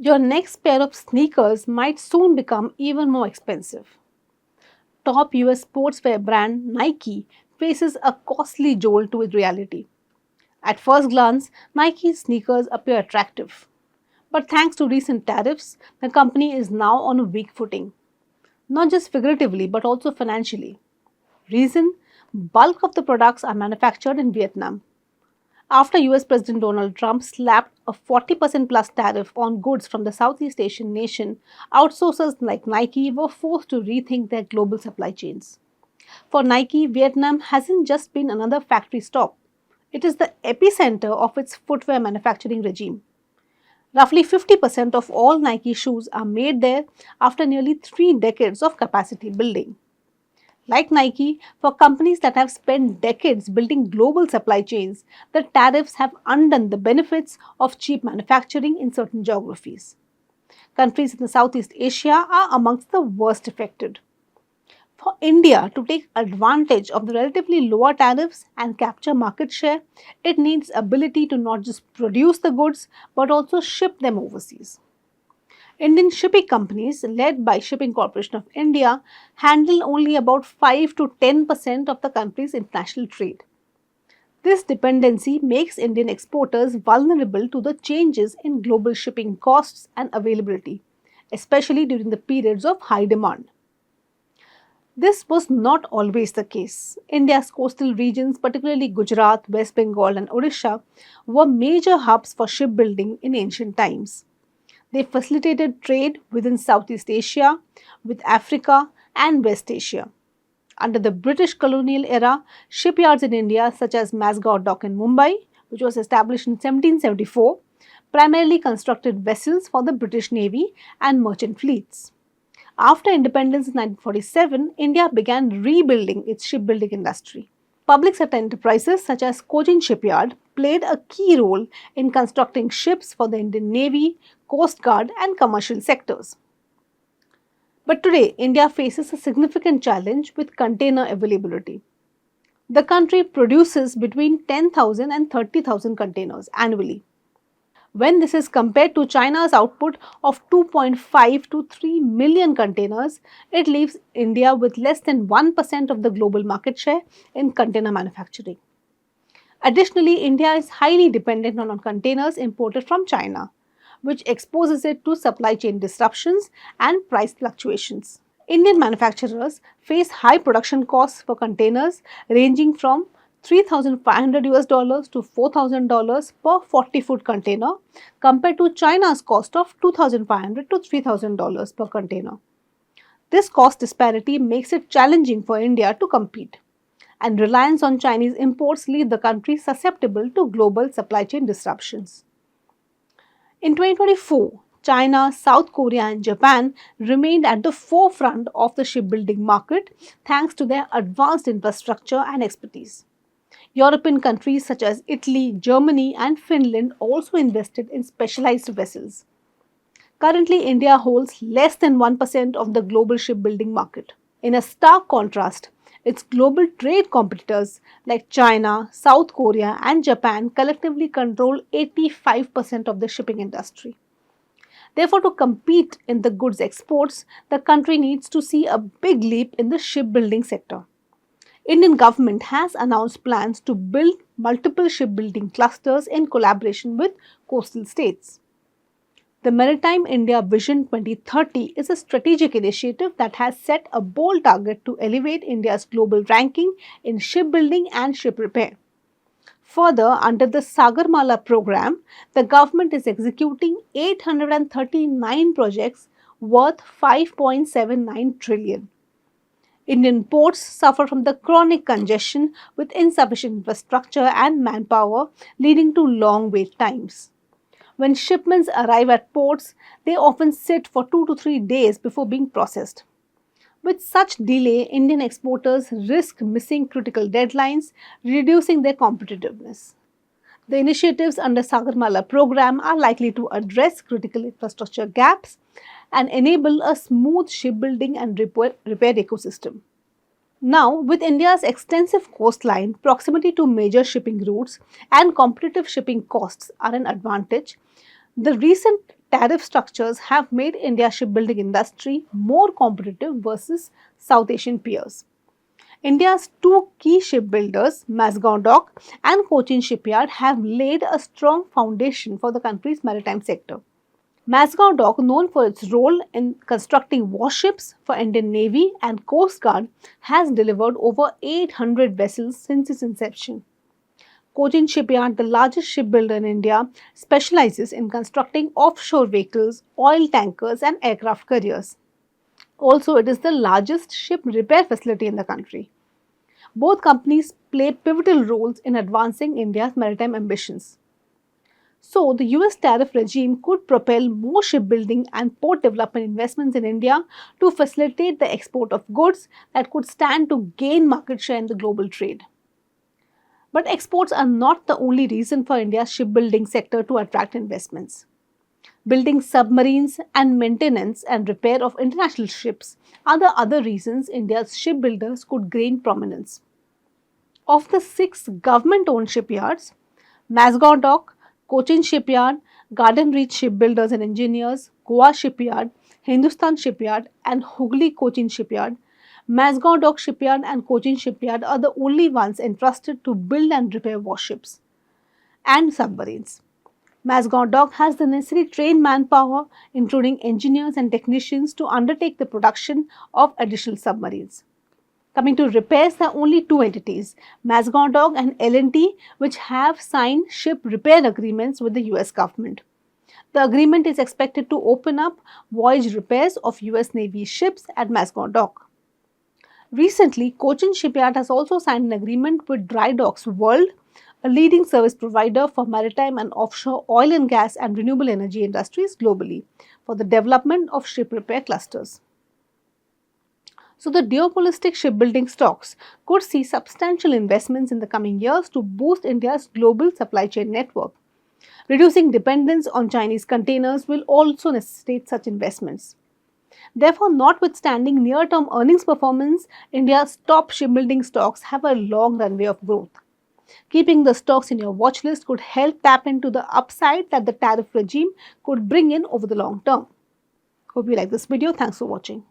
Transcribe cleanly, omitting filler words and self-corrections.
Your next pair of sneakers might soon become even more expensive. Top US sportswear brand Nike faces a costly jolt to its reality. At first glance, Nike's sneakers appear attractive. But thanks to recent tariffs, the company is now on a weak footing, not just figuratively but also financially. Reason? Bulk of the products are manufactured in Vietnam. After US President Donald Trump slapped a 40% plus tariff on goods from the Southeast Asian nation, outsourcers like Nike were forced to rethink their global supply chains. For Nike, Vietnam hasn't just been another factory stop. It is the epicenter of its footwear manufacturing regime. Roughly 50% of all Nike shoes are made there after nearly 3 decades of capacity building. Like Nike, for companies that have spent decades building global supply chains, the tariffs have undone the benefits of cheap manufacturing in certain geographies. Countries in the Southeast Asia are amongst the worst affected. For India to take advantage of the relatively lower tariffs and capture market share, it needs ability to not just produce the goods but also ship them overseas. Indian shipping companies, led by Shipping Corporation of India, handle only about 5 to 10% of the country's international trade. This dependency makes Indian exporters vulnerable to the changes in global shipping costs and availability, especially during the periods of high demand. This was not always the case. India's coastal regions, particularly Gujarat, West Bengal, and Odisha, were major hubs for shipbuilding in ancient times. They facilitated trade within Southeast Asia, with Africa, and West Asia. Under the British colonial era, shipyards in India, such as Masgao Dock in Mumbai, which was established in 1774, primarily constructed vessels for the British Navy and merchant fleets. After independence in 1947, India began rebuilding its shipbuilding industry. Public sector enterprises such as Cochin Shipyard played a key role in constructing ships for the Indian Navy, Coast Guard, and commercial sectors. But today, India faces a significant challenge with container availability. The country produces between 10,000 and 30,000 containers annually. When this is compared to China's output of 2.5 to 3 million containers, it leaves India with less than 1% of the global market share in container manufacturing. Additionally, India is highly dependent on containers imported from China, which exposes it to supply chain disruptions and price fluctuations. Indian manufacturers face high production costs for containers ranging from 3,500 US dollars to $4,000 per 40-foot container compared to China's cost of 2,500 to $3,000 per container. This cost disparity makes it challenging for India to compete, and reliance on Chinese imports leave the country susceptible to global supply chain disruptions. In 2024, China, South Korea, and Japan remained at the forefront of the shipbuilding market thanks to their advanced infrastructure and expertise. European countries such as Italy, Germany, and Finland also invested in specialized vessels. Currently, India holds less than 1% of the global shipbuilding market. In a stark contrast, its global trade competitors like China, South Korea, and Japan collectively control 85% of the shipping industry. Therefore, to compete in the goods exports, the country needs to see a big leap in the shipbuilding sector. Indian government has announced plans to build multiple shipbuilding clusters in collaboration with coastal states. The Maritime India Vision 2030 is a strategic initiative that has set a bold target to elevate India's global ranking in shipbuilding and ship repair. Further, under the Sagarmala program, the government is executing 839 projects worth 5.79 trillion. Indian ports suffer from the chronic congestion with insufficient infrastructure and manpower, leading to long wait times. When shipments arrive at ports, they often sit for 2 to 3 days before being processed. With such delay, Indian exporters risk missing critical deadlines, reducing their competitiveness. The initiatives under Sagarmala program are likely to address critical infrastructure gaps and enable a smooth shipbuilding and repair ecosystem. Now, with India's extensive coastline, proximity to major shipping routes, and competitive shipping costs are an advantage, the recent tariff structures have made India's shipbuilding industry more competitive versus South Asian peers. India's two key shipbuilders, Mazagon Dock and Cochin Shipyard, have laid a strong foundation for the country's maritime sector. Mazagon Dock, known for its role in constructing warships for Indian Navy and Coast Guard, has delivered over 800 vessels since its inception. Cochin Shipyard, the largest shipbuilder in India, specializes in constructing offshore vehicles, oil tankers, and aircraft carriers. Also, it is the largest ship repair facility in the country. Both companies play pivotal roles in advancing India's maritime ambitions. So, the US tariff regime could propel more shipbuilding and port development investments in India to facilitate the export of goods that could stand to gain market share in the global trade. But exports are not the only reason for India's shipbuilding sector to attract investments. Building submarines and maintenance and repair of international ships are the other reasons India's shipbuilders could gain prominence. Of the 6 government-owned shipyards, Mazagon Dock, Cochin Shipyard, Garden Reach Shipbuilders and Engineers, Goa Shipyard, Hindustan Shipyard and Hooghly Cochin Shipyard, Mazagon Dock Shipyard and Cochin Shipyard are the only ones entrusted to build and repair warships and submarines. Mazagon Dock has the necessary trained manpower, including engineers and technicians, to undertake the production of additional submarines. Coming to repairs, there are only 2 entities, Mazagon Dock and L&T, which have signed ship repair agreements with the US government. The agreement is expected to open up voyage repairs of US Navy ships at Mazagon Dock. Recently, Cochin Shipyard has also signed an agreement with Dry Docks World, a leading service provider for maritime and offshore oil and gas and renewable energy industries globally, for the development of ship repair clusters. So, the duopolistic shipbuilding stocks could see substantial investments in the coming years to boost India's global supply chain network. Reducing dependence on Chinese containers will also necessitate such investments. Therefore, notwithstanding near-term earnings performance, India's top shipbuilding stocks have a long runway of growth. Keeping the stocks in your watch list could help tap into the upside that the tariff regime could bring in over the long term. Hope you like this video. Thanks for watching.